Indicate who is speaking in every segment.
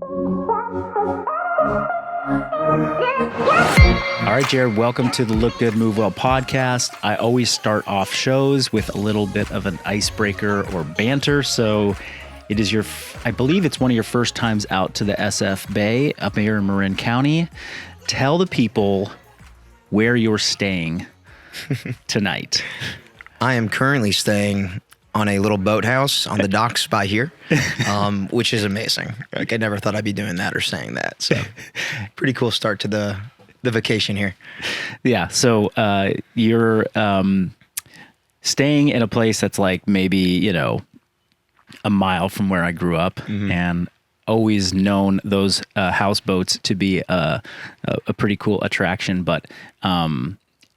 Speaker 1: All right, Jarrod, welcome to the Look Good, Move Well podcast. I always start off shows with a little bit of an icebreaker or banter. So it is I believe it's one of your first times out to the SF Bay up here in Marin County. Tell the people where you're staying tonight.
Speaker 2: I am currently staying on a little boathouse on the docks by here, which is amazing. Like, I never thought I'd be doing that or saying that. So pretty cool start to the vacation here.
Speaker 1: Yeah. So you're staying in a place that's like maybe, a mile from where I grew up, and always known those houseboats to be a pretty cool attraction. But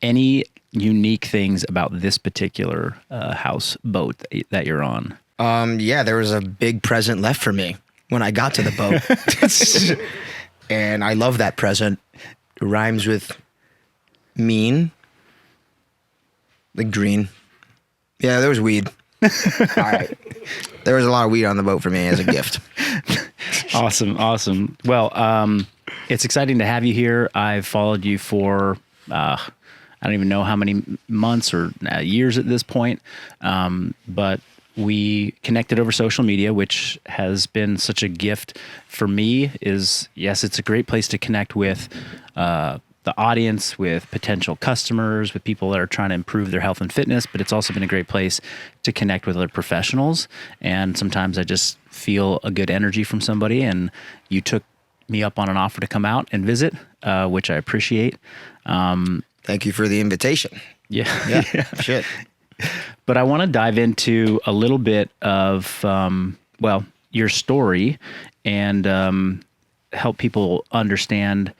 Speaker 1: any unique things about this particular houseboat that you're on?
Speaker 2: Yeah, there was a big present left for me when I got to the boat. And I love that present. It rhymes with mean, like green. Yeah, there was weed. All right. There was a lot of weed on the boat for me as a gift.
Speaker 1: Awesome. Well, it's exciting to have you here. I've followed you for, I don't even know how many months or years at this point. But we connected over social media, which has been such a gift for me. Yes, it's a great place to connect with the audience, with potential customers, with people that are trying to improve their health and fitness, but it's also been a great place to connect with other professionals. And sometimes I just feel a good energy from somebody, and you took me up on an offer to come out and visit, which I appreciate.
Speaker 2: Thank you for the invitation.
Speaker 1: Yeah.
Speaker 2: Shit.
Speaker 1: But I want to dive into a little bit of, your story and help people understand,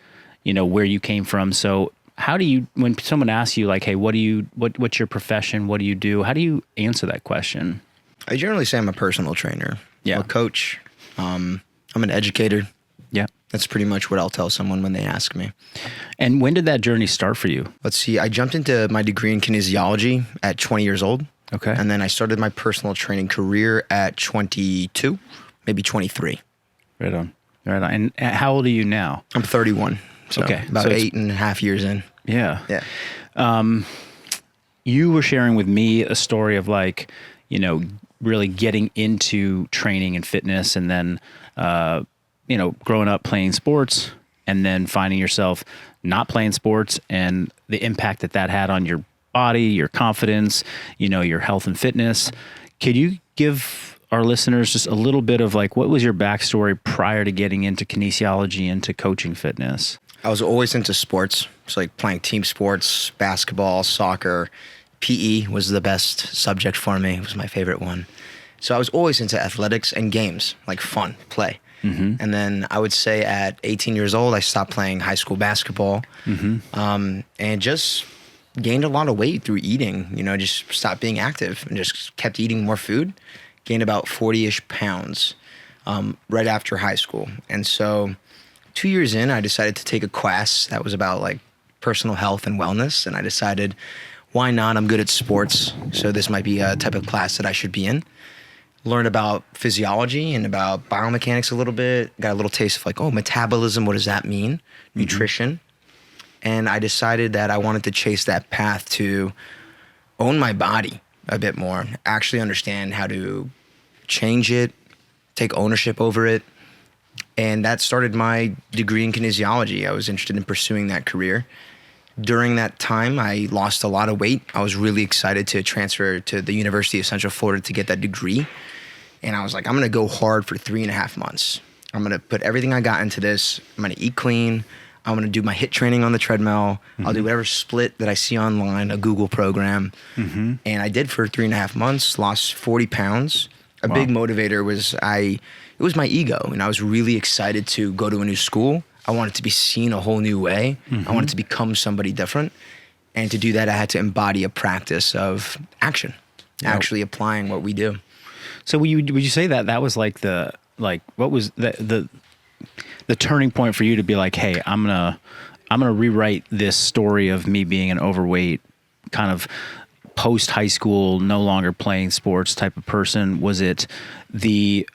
Speaker 1: where you came from. So how do you, when someone asks you like, hey, what's your profession? What do you do? How do you answer that question?
Speaker 2: I generally say I'm a personal trainer.
Speaker 1: Yeah.
Speaker 2: I'm a coach. I'm an educator.
Speaker 1: Yeah.
Speaker 2: That's pretty much what I'll tell someone when they ask me.
Speaker 1: And when did that journey start for you?
Speaker 2: Let's see. I jumped into my degree in kinesiology at 20 years old.
Speaker 1: Okay.
Speaker 2: And then I started my personal training career at 22, maybe 23.
Speaker 1: Right on. And how old are you now?
Speaker 2: I'm 31. So
Speaker 1: okay.
Speaker 2: About
Speaker 1: so
Speaker 2: 8.5 years in.
Speaker 1: Yeah.
Speaker 2: Yeah.
Speaker 1: You were sharing with me a story of like, really getting into training and fitness, and then, growing up playing sports and then finding yourself not playing sports and the impact that had on your body, your confidence, your health and fitness. Could you give our listeners just a little bit of like, what was your backstory prior to getting into kinesiology, into coaching fitness?
Speaker 2: I was always into sports. So like playing team sports, basketball, soccer. PE was the best subject for me. It was my favorite one. So I was always into athletics and games, like fun, play. Mm-hmm. And then I would say at 18 years old, I stopped playing high school basketball, and just gained a lot of weight through eating, just stopped being active and just kept eating more food. Gained about 40-ish pounds right after high school. And so 2 years in, I decided to take a class that was about like personal health and wellness. And I decided, why not? I'm good at sports, so this might be a type of class that I should be in. Learned about physiology and about biomechanics a little bit. Got a little taste of like, metabolism, what does that mean? Nutrition. And I decided that I wanted to chase that path to own my body a bit more, actually understand how to change it, take ownership over it. And that started my degree in kinesiology. I was interested in pursuing that career. During that time, I lost a lot of weight. I was really excited to transfer to the University of Central Florida to get that degree. And I was like, I'm going to go hard for 3.5 months. I'm going to put everything I got into this. I'm going to eat clean. I'm going to do my HIIT training on the treadmill. I'll do whatever split that I see online, a Google program. And I did for 3.5 months, lost 40 pounds. A big motivator was it was my ego. And I was really excited to go to a new school. I wanted to be seen a whole new way. I wanted to become somebody different. And to do that, I had to embody a practice of action, actually applying what we do.
Speaker 1: So would you say that was like what was the turning point for you to be like, hey, I'm gonna rewrite this story of me being an overweight, kind of post high school, no longer playing sports type of person? Was it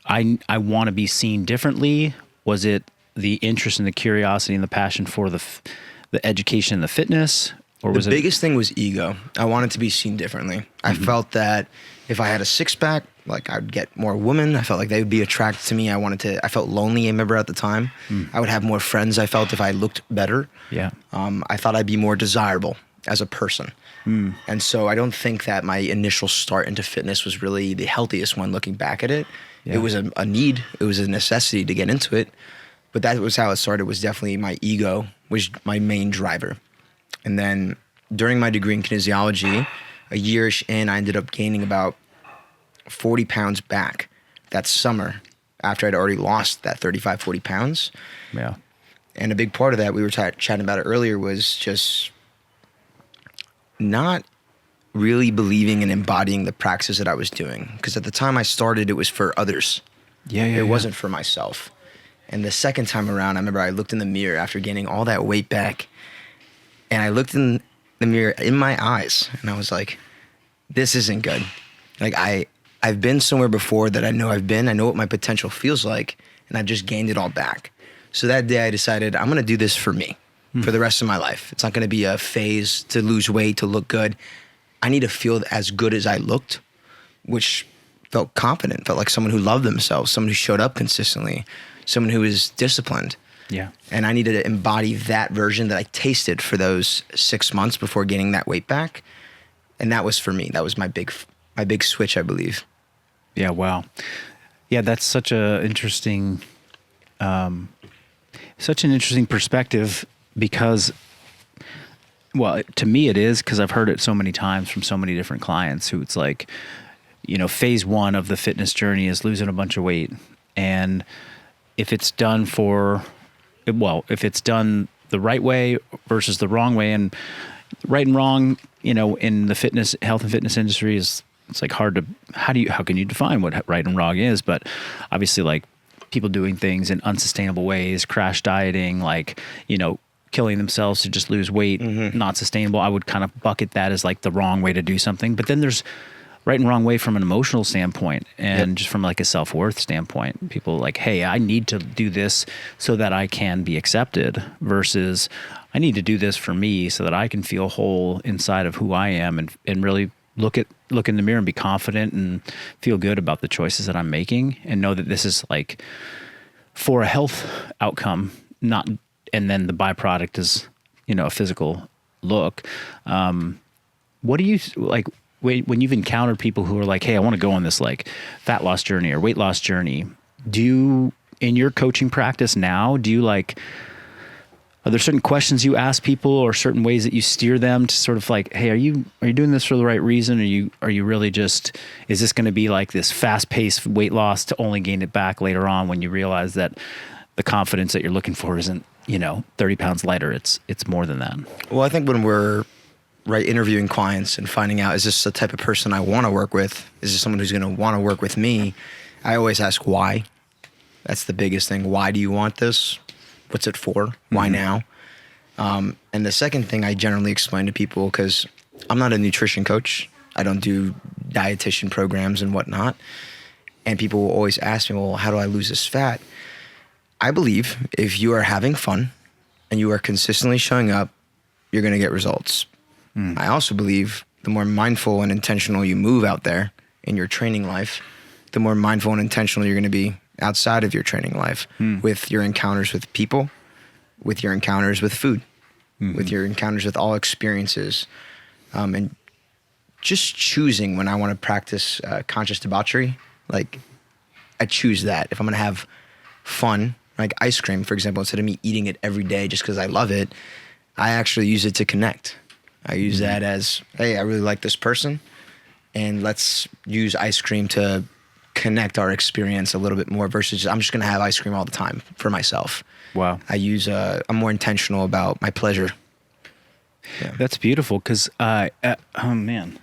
Speaker 1: I want to be seen differently? Was it the interest and the curiosity and the passion for the education and the fitness? Or was
Speaker 2: the biggest thing was ego. I wanted to be seen differently. I felt that if I had a six-pack, like I'd get more women. I felt like they would be attracted to me. I felt lonely, I remember at the time. I would have more friends, I felt, if I looked better.
Speaker 1: Yeah.
Speaker 2: I thought I'd be more desirable as a person. And so I don't think that my initial start into fitness was really the healthiest one looking back at it.
Speaker 1: Yeah.
Speaker 2: It was a need. It was a necessity to get into it. But that was how it started, was definitely my ego was my main driver. And then during my degree in kinesiology, a year-ish in, I ended up gaining about 40 pounds back that summer after I'd already lost that 35, 40 pounds.
Speaker 1: Yeah.
Speaker 2: And a big part of that, we were chatting about it earlier, was just not really believing and embodying the practices that I was doing. Because at the time I started, it was for others. It wasn't for myself. And the second time around, I remember I looked in the mirror after gaining all that weight back, and I looked in the mirror in my eyes, and I was like, this isn't good. Like I've been somewhere before that I know I've been. I know what my potential feels like, and I've just gained it all back. So that day I decided I'm going to do this for me for the rest of my life. It's not going to be a phase to lose weight, to look good. I need to feel as good as I looked, which felt confident, felt like someone who loved themselves, someone who showed up consistently, someone who was disciplined.
Speaker 1: Yeah.
Speaker 2: And I needed to embody that version that I tasted for those 6 months before gaining that weight back. And that was for me. That was my big switch, I believe.
Speaker 1: Yeah. Wow. Yeah. That's such an interesting perspective, because, well, to me it is, because I've heard it so many times from so many different clients who it's like, phase one of the fitness journey is losing a bunch of weight. And if it's done if it's done the right way versus the wrong way, and right and wrong, in the health and fitness industry it's like hard to, how can you define what right and wrong is? But obviously, like, people doing things in unsustainable ways, crash dieting, like, killing themselves to just lose weight, not sustainable. I would kind of bucket that as like the wrong way to do something. But then there's right and wrong way from an emotional standpoint, and just from like a self-worth standpoint. People like, hey, I need to do this so that I can be accepted, versus I need to do this for me so that I can feel whole inside of who I am, and really look in the mirror and be confident and feel good about the choices that I'm making, and know that this is like for a health outcome, not, and then the byproduct is, a physical look. What do you like when you've encountered people who are like, hey, I want to go on this like fat loss journey or weight loss journey? Do you, in your coaching practice now, are there certain questions you ask people, or certain ways that you steer them to sort of like, hey, are you doing this for the right reason? Are you really just, is this going to be like this fast paced weight loss to only gain it back later on when you realize that the confidence that you're looking for isn't, 30 pounds lighter? It's more than that.
Speaker 2: Well, I think when we're interviewing clients and finding out, is this the type of person I want to work with? Is this someone who's going to want to work with me? I always ask why. That's the biggest thing. Why do you want this? What's it for? Why now? And the second thing I generally explain to people, because I'm not a nutrition coach, I don't do dietitian programs and whatnot, and people will always ask me, well, how do I lose this fat? I believe if you are having fun and you are consistently showing up, you're going to get results. I also believe the more mindful and intentional you move out there in your training life, the more mindful and intentional you're going to be outside of your training life, with your encounters with people, with your encounters with food, with your encounters with all experiences, and just choosing when I want to practice conscious debauchery. Like, I choose that. If I'm going to have fun, like ice cream, for example, instead of me eating it every day just because I love it, I actually use it to connect. I use that as, hey, I really like this person, and let's use ice cream to connect our experience a little bit more, versus I'm just going to have ice cream all the time for myself.
Speaker 1: Wow.
Speaker 2: I'm more intentional about my pleasure. Yeah.
Speaker 1: That's beautiful, because, oh man.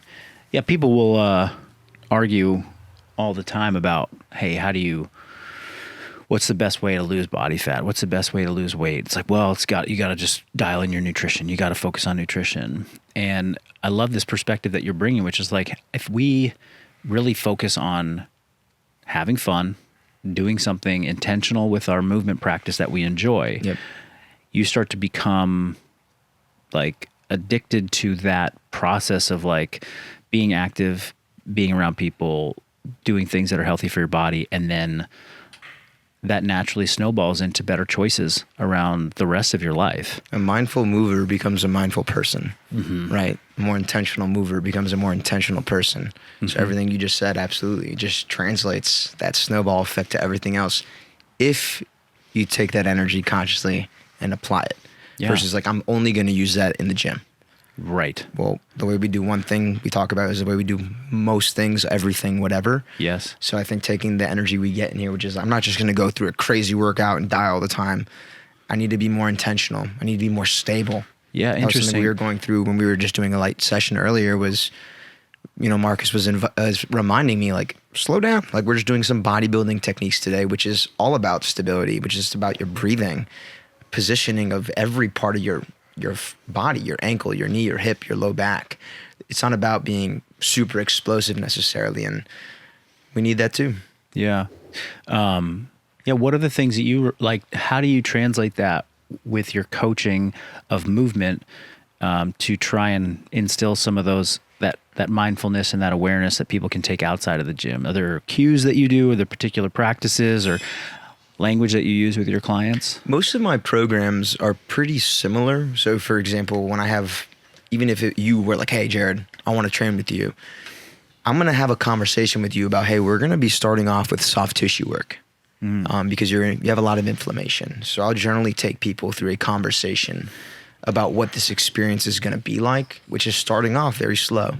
Speaker 1: Yeah, people will argue all the time about, hey, what's the best way to lose body fat? What's the best way to lose weight? It's like, well, you got to just dial in your nutrition. You got to focus on nutrition. And I love this perspective that you're bringing, which is like, if we really focus on having fun, doing something intentional with our movement practice that we enjoy,
Speaker 2: Yep.
Speaker 1: you start to become like addicted to that process of like being active, being around people, doing things that are healthy for your body, and then that naturally snowballs into better choices around the rest of your life.
Speaker 2: A mindful mover becomes a mindful person, right? A more intentional mover becomes a more intentional person. So everything you just said, absolutely, just translates that snowball effect to everything else if you take that energy consciously and apply it.
Speaker 1: Yeah.
Speaker 2: Versus like, I'm only going to use that in the gym.
Speaker 1: Right.
Speaker 2: Well, the way we do one thing we talk about is the way we do most things, everything, whatever.
Speaker 1: Yes.
Speaker 2: So I think taking the energy we get in here, which is I'm not just going to go through a crazy workout and die all the time. I need to be more intentional. I need to be more stable.
Speaker 1: Yeah,
Speaker 2: That was
Speaker 1: interesting.
Speaker 2: something we were going through when we were just doing a light session earlier was, Marcus was reminding me, like, slow down. Like, we're just doing some bodybuilding techniques today, which is all about stability, which is about your breathing, positioning of every part of your body, your ankle, your knee, your hip, your low back. It's not about being super explosive necessarily, and we need that too.
Speaker 1: Yeah. Yeah. What are the things that you like? How do you translate that with your coaching of movement to try and instill some of those that mindfulness and that awareness that people can take outside of the gym? Are there cues that you do, or the particular practices or language that you use with your clients?
Speaker 2: Most of my programs are pretty similar. So, for example, when I have, even if you were like, hey, Jarrod, I want to train with you, I'm going to have a conversation with you about, hey, we're going to be starting off with soft tissue work because you have a lot of inflammation. So I'll generally take people through a conversation about what this experience is going to be like, which is starting off very slow.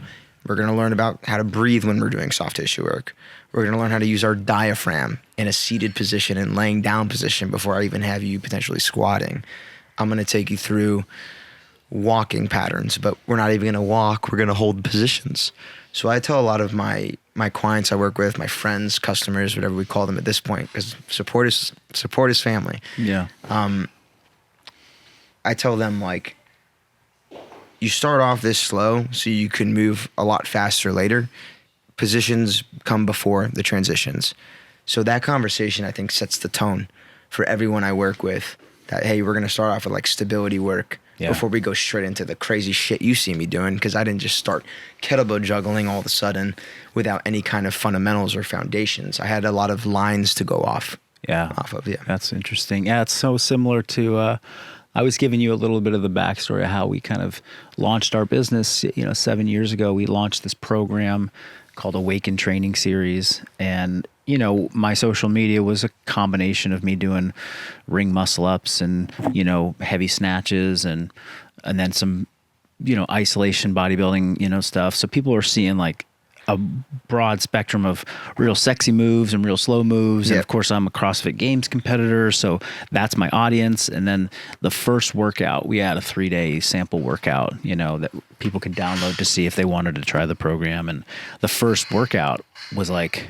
Speaker 2: We're going to learn about how to breathe when we're doing soft tissue work. We're going to learn how to use our diaphragm in a seated position and laying down position before I even have you potentially squatting. I'm going to take you through walking patterns, but we're not even going to walk. We're going to hold positions. So I tell a lot of my clients I work with, my friends, customers, whatever we call them at this point, because support is family.
Speaker 1: Yeah.
Speaker 2: I tell them, like, you start off this slow so you can move a lot faster later. Positions come before the transitions. So that conversation, I think, sets the tone for everyone I work with that, hey, we're going to start off with like stability work before we go straight into the crazy shit you see me doing, because I didn't just start kettlebell juggling all of a sudden without any kind of fundamentals or foundations. I had a lot of lines to go off. Off of.
Speaker 1: That's interesting. Yeah, it's so similar to I was giving you a little bit of the backstory of how we kind of launched our business. 7 years ago, we launched this program called Awaken Training Series. And, my social media was a combination of me doing ring muscle ups and, heavy snatches and then some, isolation bodybuilding, stuff. So people are seeing like a broad spectrum of real sexy moves and real slow moves. And of course I'm a CrossFit Games competitor, so that's my audience. And then the first workout, we had a 3-day sample workout, that people could download to see if they wanted to try the program. And the first workout was like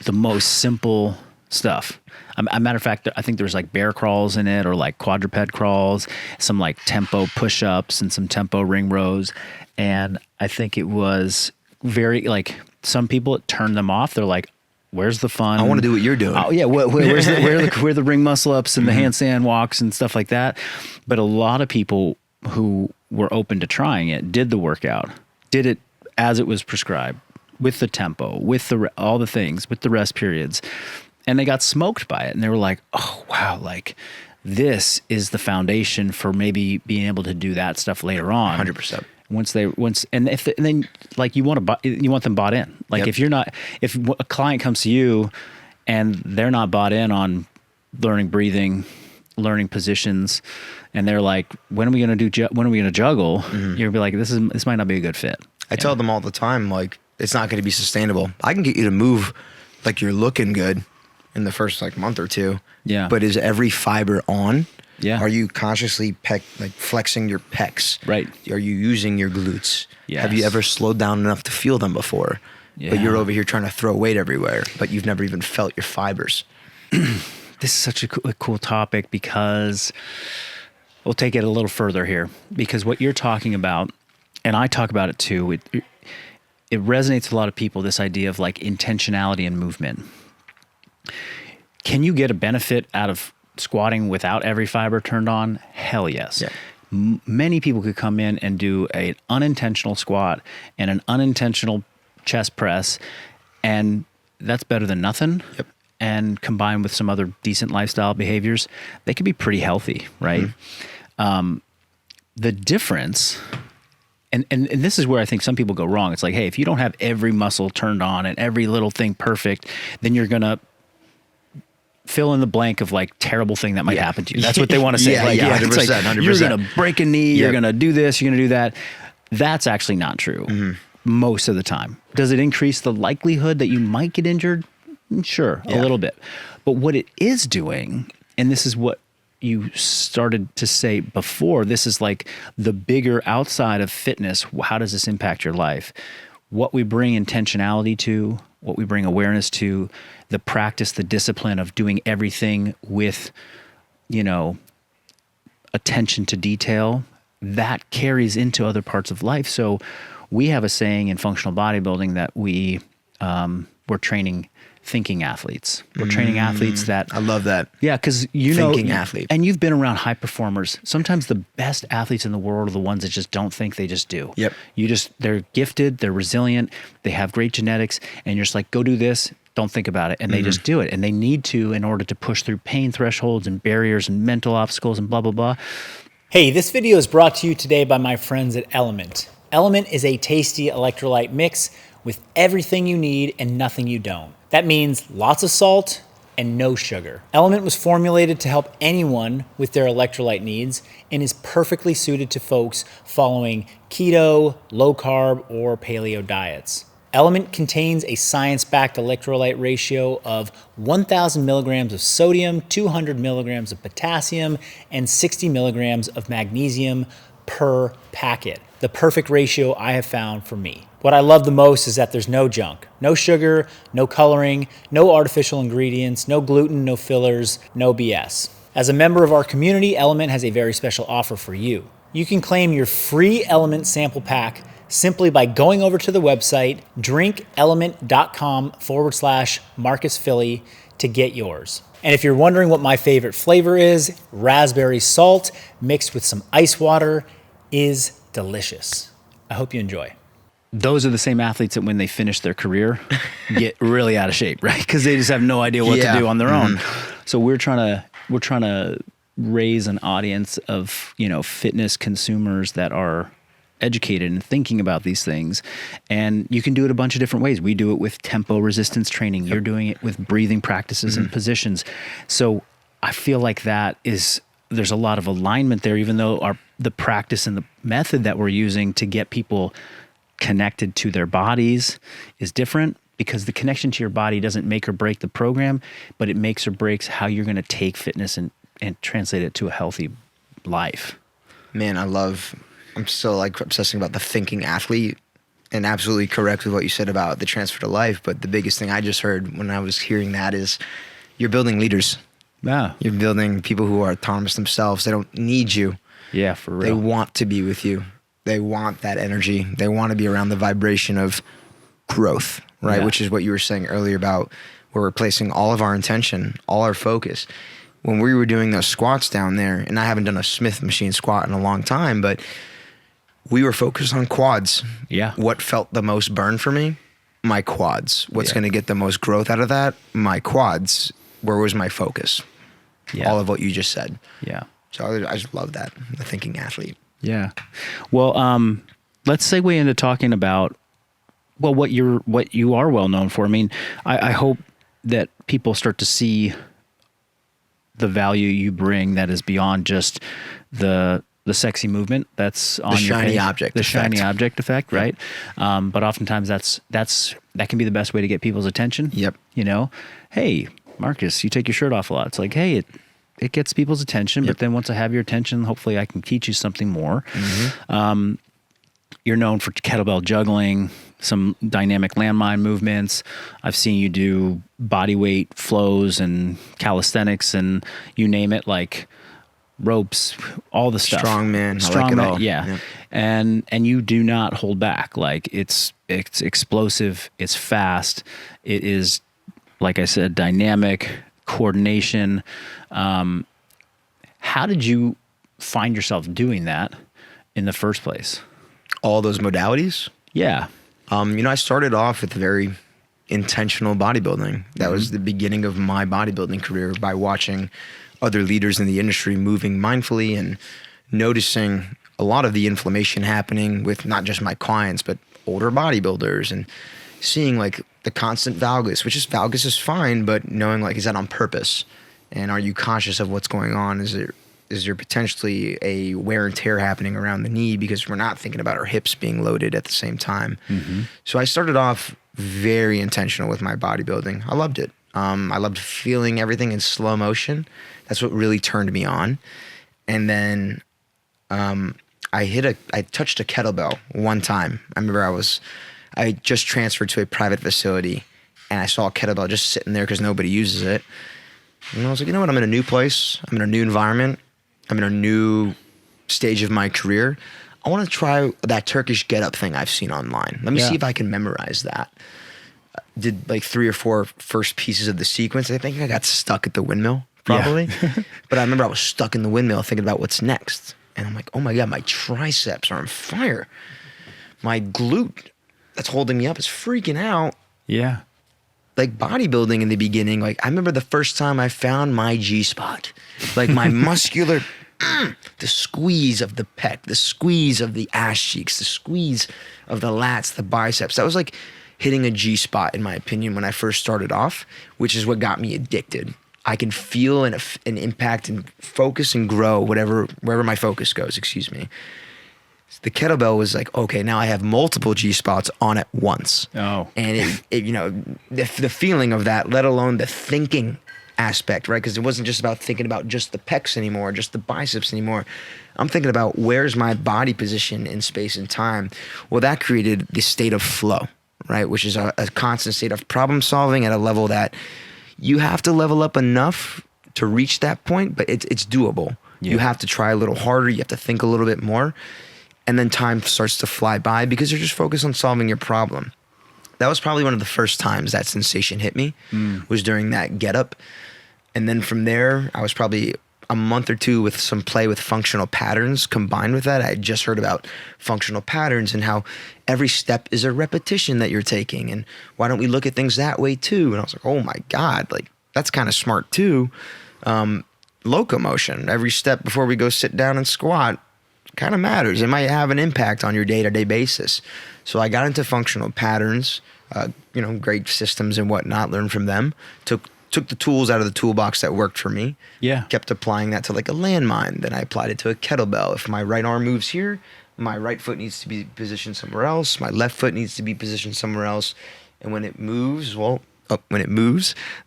Speaker 1: the most simple stuff. A matter of fact, I think there was like bear crawls in it, or like quadruped crawls, some like tempo push-ups and some tempo ring rows. And I think it was very, like, some people, it turned them off. They're like, where's the fun?
Speaker 2: I want to do what you're doing.
Speaker 1: Oh yeah. Where are the ring muscle ups and the handstand walks and stuff like that? But a lot of people who were open to trying it did the workout, did it as it was prescribed, with the tempo, with all the things, with the rest periods. And they got smoked by it. And they were like, oh wow, like this is the foundation for maybe being able to do that stuff later on.
Speaker 2: 100%.
Speaker 1: And then like you want them bought in. Like if a client comes to you and they're not bought in on learning breathing, learning positions, and they're like, when are we going to juggle? You're gonna be like, this might not be a good fit.
Speaker 2: I tell them all the time, like, it's not going to be sustainable. I can get you to move like you're looking good in the first like month or two.
Speaker 1: Yeah.
Speaker 2: But is every fiber on?
Speaker 1: Yeah.
Speaker 2: Are you consciously flexing your pecs?
Speaker 1: Right.
Speaker 2: Are you using your glutes?
Speaker 1: Yes.
Speaker 2: Have you ever slowed down enough to feel them before?
Speaker 1: Yeah.
Speaker 2: But you're over here trying to throw weight everywhere, but you've never even felt your fibers.
Speaker 1: This is such a cool topic, because we'll take it a little further here, because what you're talking about, and I talk about it too, it resonates with a lot of people, this idea of like intentionality and movement. Can you get a benefit out of squatting without every fiber turned on? Hell yes.
Speaker 2: Yeah.
Speaker 1: Many people could come in and do an unintentional squat and an unintentional chest press, and that's better than nothing.
Speaker 2: Yep.
Speaker 1: And combined with some other decent lifestyle behaviors, they could be pretty healthy, right? The difference, and this is where I think some people go wrong. It's like, hey, if you don't have every muscle turned on and every little thing perfect, then you're going to fill in the blank of like terrible thing that might happen to you. That's what they want to say.
Speaker 2: Yeah,
Speaker 1: like,
Speaker 2: 100%,
Speaker 1: it's like
Speaker 2: 100%.
Speaker 1: you're going to break a knee, you're going to do this, you're going to do that. That's actually not true most of the time. Does it increase the likelihood that you might get injured? Sure, a little bit. But what it is doing, and this is what you started to say before, this is like the bigger outside of fitness. How does this impact your life? What we bring intentionality to, what we bring awareness to, the practice, the discipline of doing everything with, attention to detail, that carries into other parts of life. So we have a saying in functional bodybuilding that we're training thinking athletes. We're training athletes that...
Speaker 2: I love that.
Speaker 1: Yeah, because
Speaker 2: thinking athlete.
Speaker 1: And you've been around high performers. Sometimes the best athletes in the world are the ones that just don't think, they just do.
Speaker 2: Yep.
Speaker 1: They're gifted, they're resilient, they have great genetics, and you're just like, go do this, don't think about it. And they just do it. And they need to in order to push through pain thresholds and barriers and mental obstacles and blah, blah, blah.
Speaker 3: Hey, this video is brought to you today by my friends at Element. Element is a tasty electrolyte mix with everything you need and nothing you don't. That means lots of salt and no sugar. Element was formulated to help anyone with their electrolyte needs and is perfectly suited to folks following keto, low carb, or paleo diets. Element contains a science-backed electrolyte ratio of 1,000 milligrams of sodium, 200 milligrams of potassium, and 60 milligrams of magnesium per packet. The perfect ratio I have found for me. What I love the most is that there's no junk, no sugar, no coloring, no artificial ingredients, no gluten, no fillers, no BS. As a member of our community, Element has a very special offer for you. You can claim your free Element sample pack simply by going over to the website drinkelement.com/MarcusPhilly to get yours. And if you're wondering what my favorite flavor is, raspberry salt mixed with some ice water is delicious. I hope you enjoy.
Speaker 1: Those are the same athletes that when they finish their career get really out of shape, right? Because they just have no idea what to do on their own. So we're trying to raise an audience of, fitness consumers that are educated and thinking about these things. And you can do it a bunch of different ways. We do it with tempo resistance training. You're doing it with breathing practices and positions. So I feel like there's a lot of alignment there, even though the practice and the method that we're using to get people connected to their bodies is different, because the connection to your body doesn't make or break the program, but it makes or breaks how you're going to take fitness and translate it to a healthy life.
Speaker 2: Man, I'm still like obsessing about the thinking athlete, and absolutely correct with what you said about the transfer to life. But the biggest thing I just heard when I was hearing that is you're building leaders.
Speaker 1: Yeah.
Speaker 2: You're building people who are autonomous themselves. They don't need you.
Speaker 1: Yeah, for real.
Speaker 2: They want to be with you. They want that energy. They want to be around the vibration of growth, right?
Speaker 1: Yeah.
Speaker 2: Which is what you were saying earlier about we're replacing all of our intention, all our focus. When we were doing those squats down there, and I haven't done a Smith machine squat in a long time, but we were focused on quads.
Speaker 1: Yeah.
Speaker 2: What felt the most burn for me? My quads. What's going to get the most growth out of that? My quads. Where was my focus?
Speaker 1: Yeah.
Speaker 2: All of what you just said.
Speaker 1: Yeah.
Speaker 2: So I just love that, the thinking athlete.
Speaker 1: Yeah. Well, let's segue into talking about, what you are well known for. I mean, I hope that people start to see the value you bring that is beyond just the sexy movement that's on
Speaker 2: the
Speaker 1: your
Speaker 2: shiny
Speaker 1: page.
Speaker 2: object
Speaker 1: The
Speaker 2: effect.
Speaker 1: shiny object effect, right? But oftentimes that can be the best way to get people's attention.
Speaker 2: Yep.
Speaker 1: Hey, Marcus, you take your shirt off a lot. It's like, hey, it gets people's attention, but then once I have your attention, hopefully I can teach you something more. You're known for kettlebell juggling, some dynamic landmine movements. I've seen you do body weight flows and calisthenics and you name it, like ropes, all the stuff.
Speaker 2: Strongman, I like it all.
Speaker 1: Yeah.
Speaker 2: Yep.
Speaker 1: And you do not hold back. Like it's explosive, it's fast, it is like I said, dynamic, coordination. How did you find yourself doing that in the first place?
Speaker 2: All those modalities.
Speaker 1: Yeah.
Speaker 2: I started off with very intentional bodybuilding. That was the beginning of my bodybuilding career, by watching other leaders in the industry moving mindfully and noticing a lot of the inflammation happening with not just my clients, but older bodybuilders, and seeing like the constant valgus, which is valgus is fine, but knowing like, is that on purpose? And are you conscious of what's going on? Is there potentially a wear and tear happening around the knee because we're not thinking about our hips being loaded at the same time? So I started off very intentional with my bodybuilding. I loved it. I loved feeling everything in slow motion. That's what really turned me on. And then I touched a kettlebell one time. I remember I just transferred to a private facility, and I saw a kettlebell just sitting there because nobody uses it. And I was like, you know what? I'm in a new place. I'm in a new environment. I'm in a new stage of my career. I want to try that Turkish get-up thing I've seen online. Let me see if I can memorize that. Did like 3 or 4 first pieces of the sequence. I think I got stuck at the windmill, probably. Yeah. But I remember I was stuck in the windmill thinking about what's next. And I'm like, oh my God, my triceps are on fire. My glute that's holding me up is freaking out.
Speaker 1: Yeah.
Speaker 2: Like bodybuilding in the beginning, like I remember the first time I found my G-spot, like my muscular, the squeeze of the pec, the squeeze of the ass cheeks, the squeeze of the lats, the biceps. That was like hitting a G-spot, in my opinion, when I first started off, which is what got me addicted. I can feel an impact and focus and grow wherever my focus goes, excuse me. The kettlebell was like, okay, now I have multiple G-spots on at once.
Speaker 1: Oh.
Speaker 2: And the feeling of that, let alone the thinking aspect, right? Because it wasn't just about thinking about just the pecs anymore, just the biceps anymore. I'm thinking about, where's my body position in space and time? Well, that created the state of flow, right? Which is a constant state of problem solving at a level that you have to level up enough to reach that point, but it's doable. Yeah. You have to try a little harder. You have to think a little bit more. And then time starts to fly by because you're just focused on solving your problem. That was probably one of the first times that sensation hit me, was during that get-up. And then from there, I was probably a month or two with some play with functional patterns. Combined with that, I had just heard about functional patterns and how every step is a repetition that you're taking. And why don't we look at things that way too? And I was like, oh my God, like that's kind of smart too. Locomotion, every step before we go sit down and squat kind of matters. It might have an impact on your day-to-day basis. So I got into functional patterns, great systems and whatnot, learned from them, took the tools out of the toolbox that worked for me. Yeah. Kept applying that to like a landmine. Then I applied it to a kettlebell. If my right arm moves here, my right foot needs to be positioned somewhere else. My left foot needs to be positioned somewhere else. And when it moves,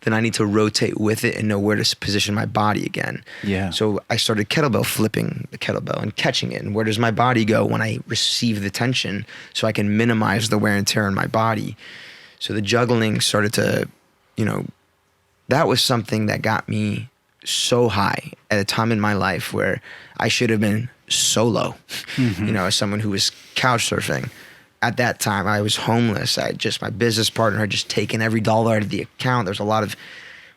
Speaker 2: then I need to rotate with it and know where to position my body again. Yeah. So I started kettlebell flipping the kettlebell and catching it. And where does my body go when I receive the tension, so I can minimize the wear and tear in my body? So the juggling started to, that was something that got me so high at a time in my life where I should have been so low, as someone who was couch surfing. At that time, I was homeless. My business partner had just taken every dollar out of the account. There's a lot of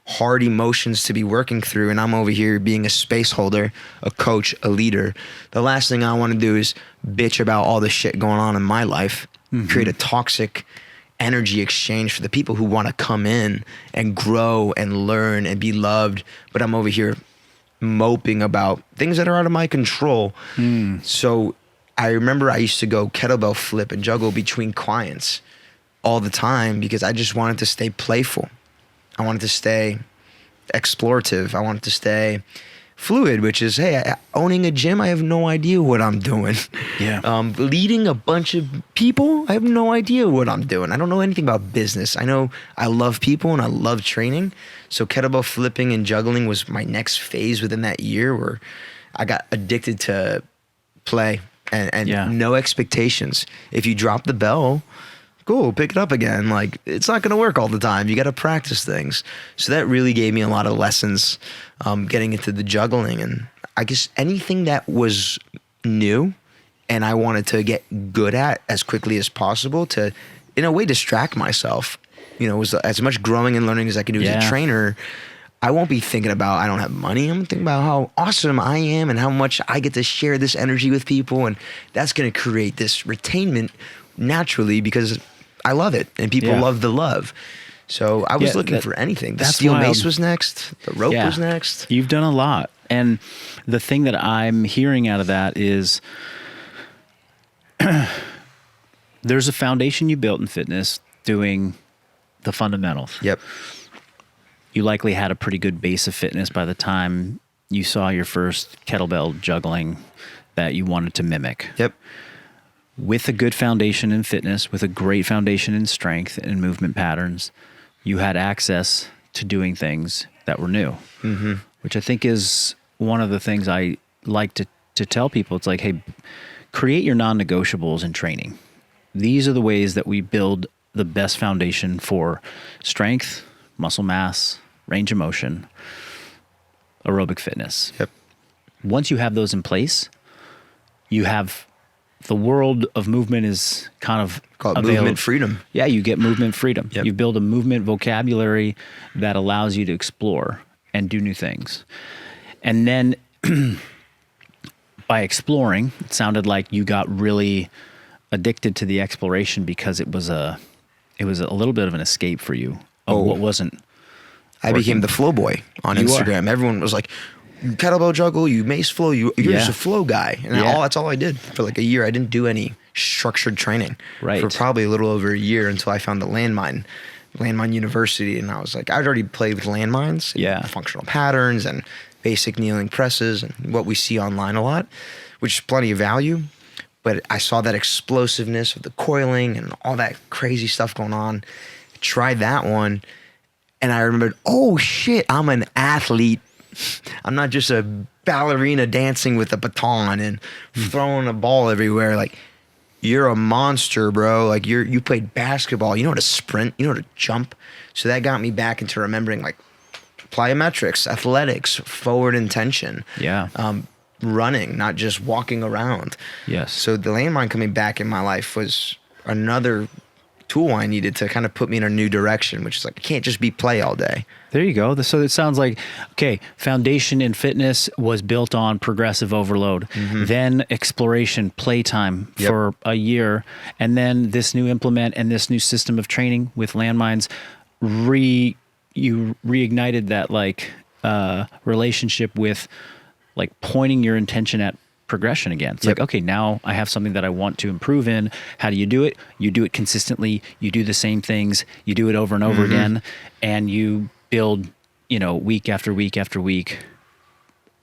Speaker 2: hard emotions to be working through, and I'm over here being a space holder, a coach, a leader. The last thing I want to do is bitch about all the shit going on in my life, create a toxic energy exchange for the people who want to come in and grow and learn and be loved. But I'm over here moping about things that are out of my control. So I remember I used to go kettlebell flip and juggle between clients all the time because I just wanted to stay playful. I wanted to stay explorative. I wanted to stay fluid, which is, hey, owning a gym, I have no idea what I'm doing. Yeah. Leading a bunch of people, I have no idea what I'm doing. I don't know anything about business. I know I love people and I love training. So kettlebell flipping and juggling was my next phase within that year, where I got addicted to play. And no expectations. If you drop the bell, cool, pick it up again. Like, it's not going to work all the time. You got to practice things. So that really gave me a lot of lessons getting into the juggling. And I guess anything that was new and I wanted to get good at as quickly as possible to, in a way, distract myself was as much growing and learning as I can do as a trainer. I won't be thinking about, I don't have money. I'm thinking about how awesome I am and how much I get to share this energy with people. And that's going to create this retainment naturally because I love it and people love the love. So I was looking for anything. The steel mace was next. The rope was next.
Speaker 1: You've done a lot. And the thing that I'm hearing out of that is there's a foundation you built in fitness doing the fundamentals.
Speaker 2: Yep.
Speaker 1: You likely had a pretty good base of fitness by the time you saw your first kettlebell juggling that you wanted to mimic.
Speaker 2: Yep.
Speaker 1: With a good foundation in fitness, with a great foundation in strength and movement patterns, you had access to doing things that were new, which I think is one of the things I like to tell people. It's like, hey, create your non-negotiables in training. These are the ways that we build the best foundation for strength, muscle mass, range of motion, aerobic fitness.
Speaker 2: Yep.
Speaker 1: Once you have those in place, you have the world of movement is kind of
Speaker 2: called movement freedom.
Speaker 1: Yeah, you get movement freedom.
Speaker 2: Yep.
Speaker 1: You build a movement vocabulary that allows you to explore and do new things. And then by exploring, it sounded like you got really addicted to the exploration because it was a little bit of an escape for you of what wasn't.
Speaker 2: I became the flow boy on Instagram. Everyone was like, kettlebell juggle, you mace flow, you're just a flow guy. And that's all I did for like a year. I didn't do any structured training for probably a little over a year until I found the Landmine University. And I was like, I'd already played with landmines, functional patterns and basic kneeling presses and what we see online a lot, which is plenty of value. But I saw that explosiveness of the coiling and all that crazy stuff going on. I tried that one. And I remembered, oh shit, I'm an athlete. I'm not just a ballerina dancing with a baton and throwing a ball everywhere. Like, you're a monster, bro. Like, you played basketball. You know how to sprint. You know how to jump. So that got me back into remembering, like, plyometrics, athletics, forward intention.
Speaker 1: Yeah.
Speaker 2: Running, not just walking around.
Speaker 1: Yes.
Speaker 2: So the landmine coming back in my life was another tool I needed to kind of put me in a new direction, which is like, I can't just be play all day.
Speaker 1: There you go. So it sounds like, okay, foundation in fitness was built on progressive overload, then exploration, playtime for a year, and then this new implement and this new system of training with landmines, you reignited that like relationship with like pointing your intention at progression again. It's like, okay, now I have something that I want to improve in. How do you do it? You do it consistently. You do the same things. You do it over and over again, and you build, week after week after week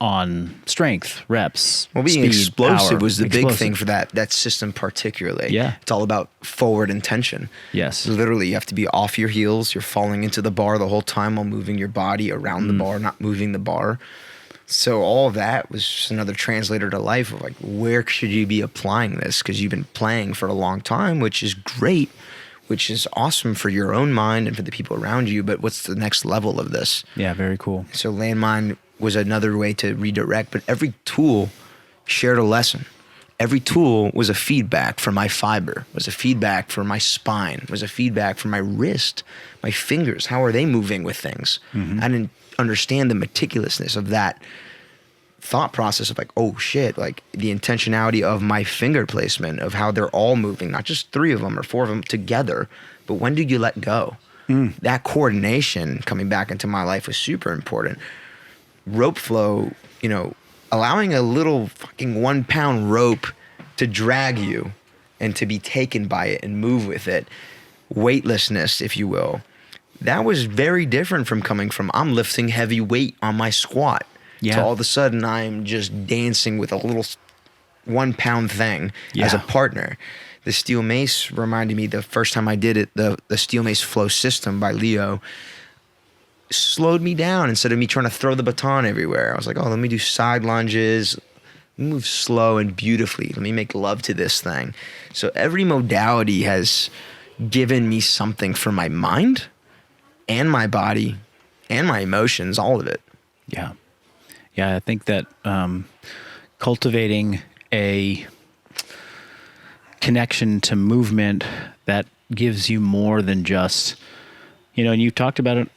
Speaker 1: on strength, reps.
Speaker 2: Well, being
Speaker 1: speed,
Speaker 2: explosive
Speaker 1: power,
Speaker 2: was the big thing for that system particularly.
Speaker 1: Yeah.
Speaker 2: It's all about forward intention.
Speaker 1: Yes.
Speaker 2: Literally, you have to be off your heels. You're falling into the bar the whole time while moving your body around the bar, not moving the bar. So all of that was just another translator to life of like, where should you be applying this? Because you've been playing for a long time, which is great, which is awesome for your own mind and for the people around you. But what's the next level of this?
Speaker 1: Yeah, very cool.
Speaker 2: So landmine was another way to redirect, but every tool shared a lesson. Every tool was a feedback for my fiber, was a feedback for my spine, was a feedback for my wrist, my fingers. How are they moving with things? I didn't understand the meticulousness of that thought process of like, oh shit, like the intentionality of my finger placement, of how they're all moving, not just 3 of them or 4 of them together, but when do you let go? That coordination coming back into my life was super important. Rope flow, allowing a little fucking 1 pound rope to drag you and to be taken by it and move with it, weightlessness, if you will. That was very different from coming from I'm lifting heavy weight on my squat to all of a sudden I'm just dancing with a little 1 pound thing as a partner. The steel mace reminded me the first time I did it, the steel mace flow system by Leo slowed me down instead of me trying to throw the baton everywhere. I was like, oh, let me do side lunges, move slow and beautifully. Let me make love to this thing. So every modality has given me something for my mind and my body and my emotions, all of it.
Speaker 1: Yeah. Yeah, I think that cultivating a connection to movement that gives you more than just and you've talked about it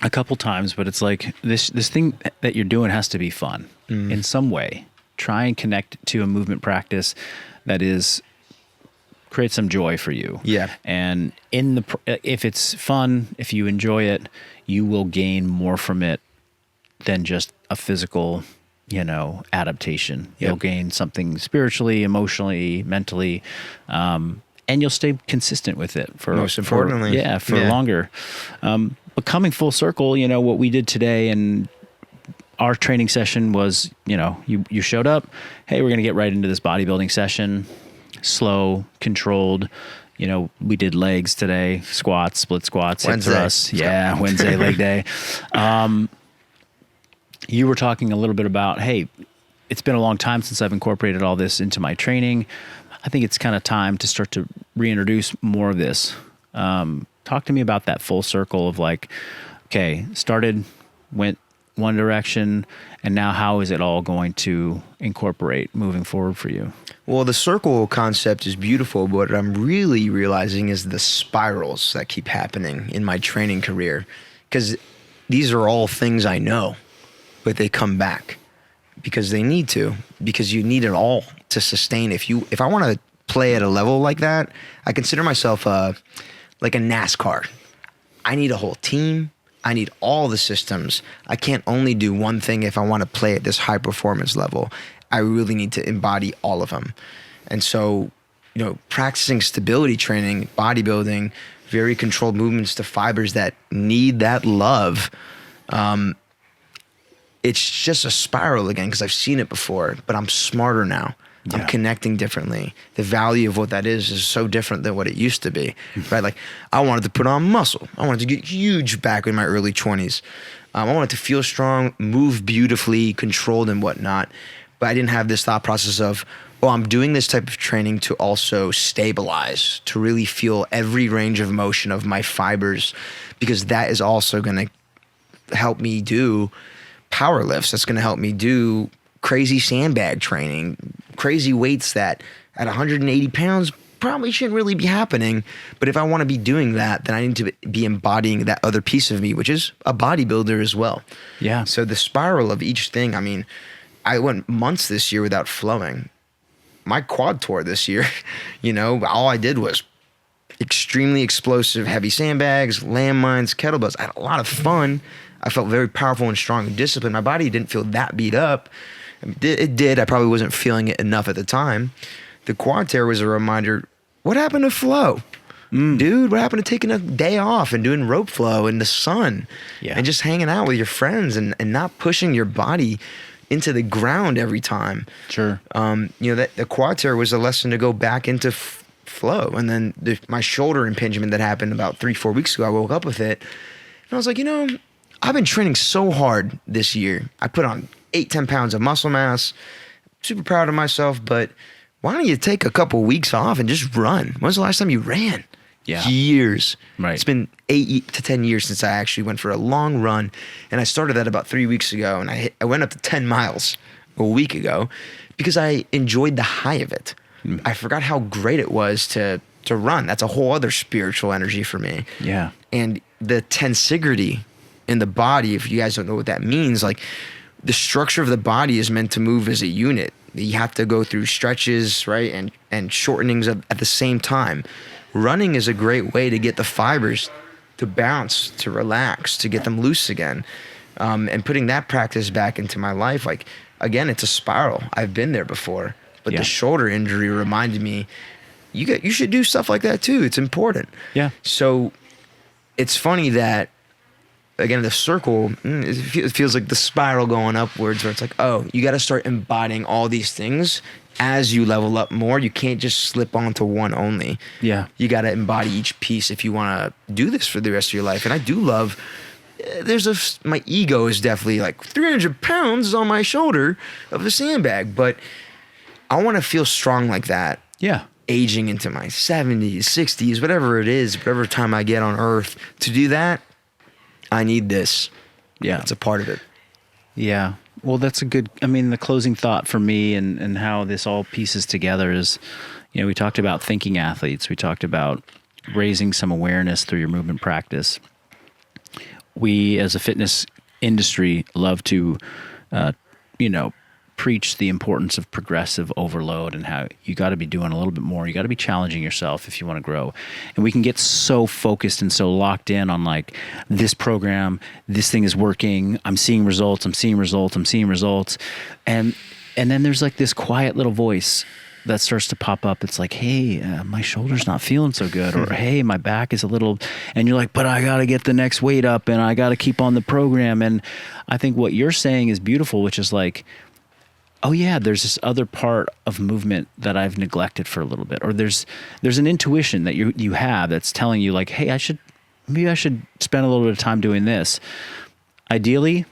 Speaker 1: a couple times, but it's like this thing that you're doing has to be fun in some way. Try and connect to a movement practice that is create some joy for you.
Speaker 2: Yeah.
Speaker 1: And if it's fun, if you enjoy it, you will gain more from it than just a physical, adaptation.
Speaker 2: Yep.
Speaker 1: You'll gain something spiritually, emotionally, mentally, and you'll stay consistent with it for
Speaker 2: Most importantly.
Speaker 1: Longer. But coming full circle, what we did today and our training session was, you showed up, hey, we're going to get right into this bodybuilding session, slow, controlled. We did legs today, squats, split squats, hip thrusts. Yeah, Wednesday, leg day. You were talking a little bit about, hey, it's been a long time since I've incorporated all this into my training. I think it's kind of time to start to reintroduce more of this. Talk to me about that full circle of like, okay, went one direction, and now how is it all going to incorporate moving forward for you?
Speaker 2: Well, the circle concept is beautiful, but what I'm really realizing is the spirals that keep happening in my training career, because these are all things I know, but they come back because they need to, because you need it all to sustain. If I want to play at a level like that, I consider myself like a NASCAR. I need a whole team. I need all the systems. I can't only do one thing if I want to play at this high performance level. I really need to embody all of them. And so, practicing stability training, bodybuilding, very controlled movements to fibers that need that love, it's just a spiral again, because I've seen it before, but I'm smarter now. Yeah. I'm connecting differently. The value of what that is so different than what it used to be, right? Like, I wanted to put on muscle. I wanted to get huge back in my early 20s. I wanted to feel strong, move beautifully, controlled and whatnot. But I didn't have this thought process of, I'm doing this type of training to also stabilize, to really feel every range of motion of my fibers, because that is also going to help me do power lifts. That's going to help me do crazy sandbag training, crazy weights that at 180 pounds probably shouldn't really be happening. But if I want to be doing that, then I need to be embodying that other piece of me, which is a bodybuilder as well.
Speaker 1: Yeah.
Speaker 2: So the spiral of each thing, I went months this year without flowing. My quad tour this year, all I did was extremely explosive, heavy sandbags, landmines, kettlebells. I had a lot of fun. I felt very powerful and strong and disciplined. My body didn't feel that beat up. It did. I probably wasn't feeling it enough at the time. The quad tear was a reminder, what happened to flow? Dude, what happened to taking a day off and doing rope flow in the sun and just hanging out with your friends and not pushing your body into the ground every time? Sure. That the quad tear was a lesson to go back into flow. And then my shoulder impingement that happened about 3-4 weeks ago, I woke up with it. And I was like, I've been training so hard this year. I put on 8-10 pounds of muscle mass. Super proud of myself, but why don't you take a couple weeks off and just run? When's the last time you ran?
Speaker 1: Yeah.
Speaker 2: Years.
Speaker 1: Right. It's
Speaker 2: been 8 to 10 years since I actually went for a long run, and I started that about 3 weeks ago, and I went up to 10 miles a week ago because I enjoyed the high of it. I forgot how great it was to run. That's a whole other spiritual energy for me.
Speaker 1: Yeah.
Speaker 2: And the tensegrity in the body, if you guys don't know what that means, like the structure of the body is meant to move as a unit. You have to go through stretches, right, and shortenings at the same time. Running is a great way to get the fibers to bounce, to relax, to get them loose again. And putting that practice back into my life, like, again, it's a spiral. I've been there before, but the shoulder injury reminded me, you should do stuff like that too. It's important. Yeah. So it's funny that, again, the circle, it feels like the spiral going upwards, where it's like, you got to start embodying all these things as you level up more. You can't just slip onto one only. Yeah. You got to embody each piece if you want to do this for the rest of your life. And I do love, my ego is definitely like 300 pounds on my shoulder of the sandbag, but I want to feel strong like that. Yeah. Aging into my 70s, 60s, whatever it is, whatever time I get on earth to do that, I need this. Yeah. It's a part of it.
Speaker 1: Yeah. Well, that's a good, the closing thought for me and how this all pieces together is, we talked about thinking athletes. We talked about raising some awareness through your movement practice. we as a fitness industry love to, preach the importance of progressive overload and how you got to be doing a little bit more. You got to be challenging yourself if you want to grow. And we can get so focused and so locked in on like this program, this thing is working. I'm seeing results. And then there's like this quiet little voice that starts to pop up. It's like, hey, my shoulder's not feeling so good, or hey, my back is a little, and you're like, but I got to get the next weight up and I got to keep on the program. And I think what you're saying is beautiful, which is like, oh yeah, there's this other part of movement that I've neglected for a little bit, or there's an intuition that you have that's telling you like, hey, maybe I should spend a little bit of time doing this. Ideally,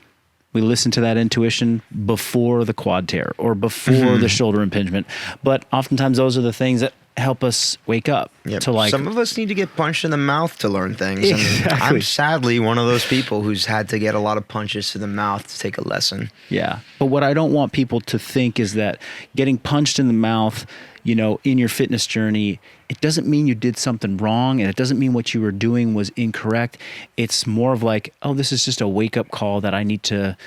Speaker 1: we listen to that intuition before the quad tear or before the shoulder impingement. But oftentimes those are the things that help us wake up to like.
Speaker 2: Some of us need to get punched in the mouth to learn things.
Speaker 1: Exactly.
Speaker 2: And I'm sadly one of those people who's had to get a lot of punches to the mouth to take a lesson.
Speaker 1: Yeah. But what I don't want people to think is that getting punched in the mouth, in your fitness journey, it doesn't mean you did something wrong, and it doesn't mean what you were doing was incorrect. It's more of like, oh, this is just a wake up call that I need to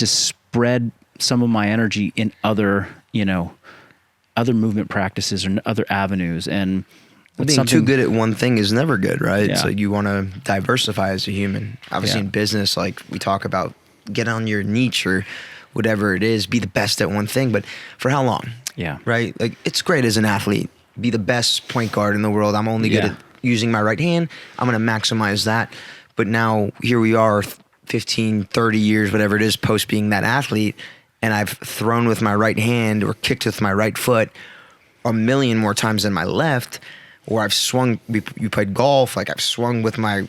Speaker 1: spread some of my energy in other movement practices or other avenues. And
Speaker 2: being too good at one thing is never good, right?
Speaker 1: Yeah.
Speaker 2: So you want to diversify as a human. Obviously,
Speaker 1: Yeah.
Speaker 2: in business, like we talk about, get on your niche or whatever it is, be the best at one thing. But for how long?
Speaker 1: Yeah.
Speaker 2: Right? Like, it's great as an athlete, be the best point guard in the world. I'm only good at using my right hand. I'm going to maximize that. But now here we are 15, 30 years, whatever it is, post being that athlete, and I've thrown with my right hand or kicked with my right foot a million more times than my left, or I've swung, you played golf, like I've swung with my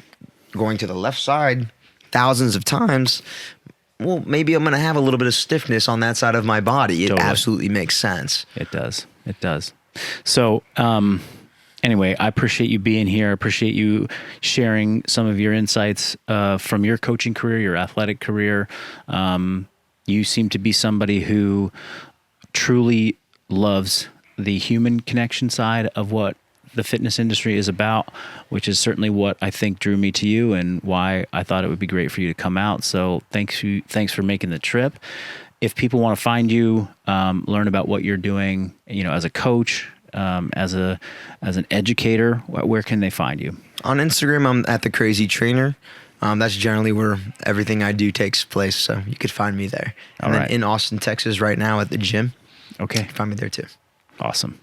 Speaker 2: going to the left side thousands of times. Well, maybe I'm going to have a little bit of stiffness on that side of my body. It
Speaker 1: Totally.
Speaker 2: absolutely makes sense.
Speaker 1: It does. So, anyway, I appreciate you being here. I appreciate you sharing some of your insights from your coaching career, your athletic career. You seem to be somebody who truly loves the human connection side of what the fitness industry is about, which is certainly what I think drew me to you and why I thought it would be great for you to come out. So thanks for making the trip. If people want to find you, learn about what you're doing, as a coach, as an educator, where can they find you?
Speaker 2: On Instagram, I'm at The Crazy Trainer. That's generally where everything I do takes place, so you could find me there. And then in Austin, Texas right now at the gym.
Speaker 1: Okay.
Speaker 2: You can find me there too.
Speaker 1: Awesome.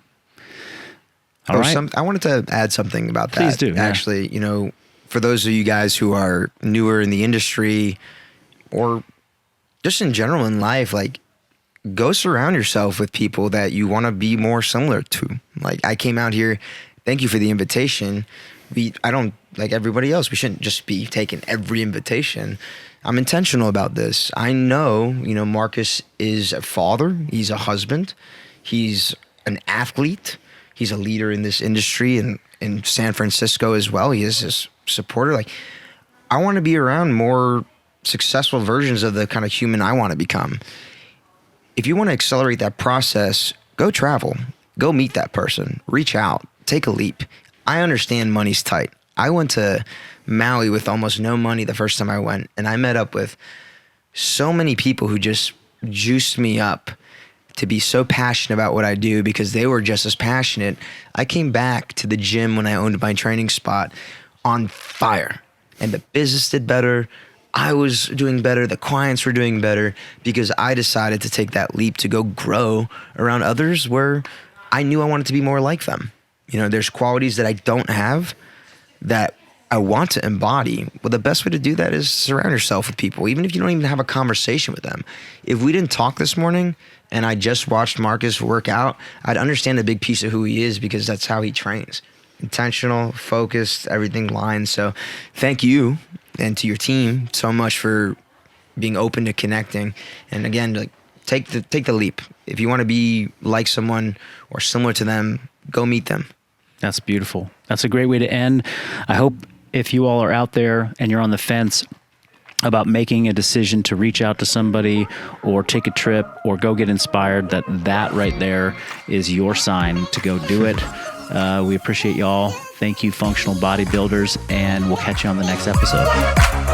Speaker 1: All right.
Speaker 2: I wanted to add something about that.
Speaker 1: Please do.
Speaker 2: Actually, for those of you guys who are newer in the industry or just in general in life, like, go surround yourself with people that you want to be more similar to. Like, I came out here, thank you for the invitation. I don't, like everybody else, we shouldn't just be taking every invitation. I'm intentional about this. I know, Marcus is a father. He's a husband. He's an athlete. He's a leader in this industry and in San Francisco as well. He is a supporter. Like, I want to be around more successful versions of the kind of human I want to become. If you want to accelerate that process, go travel, go meet that person, reach out, take a leap. I understand money's tight. I went to Maui with almost no money the first time I went, and I met up with so many people who just juiced me up to be so passionate about what I do because they were just as passionate. I came back to the gym when I owned my training spot on fire, and the business did better. I was doing better. The clients were doing better because I decided to take that leap to go grow around others where I knew I wanted to be more like them. There's qualities that I don't have that I want to embody. Well, the best way to do that is surround yourself with people, even if you don't even have a conversation with them. If we didn't talk this morning and I just watched Marcus work out, I'd understand a big piece of who he is because that's how he trains. Intentional, focused, everything lines. So thank you and to your team so much for being open to connecting. And again, like, take the leap. If you want to be like someone or similar to them, go meet them.
Speaker 1: That's beautiful. That's a great way to end. I hope if you all are out there and you're on the fence about making a decision to reach out to somebody or take a trip or go get inspired, that right there is your sign to go do it. We appreciate y'all. Thank you, Functional Bodybuilders, and we'll catch you on the next episode.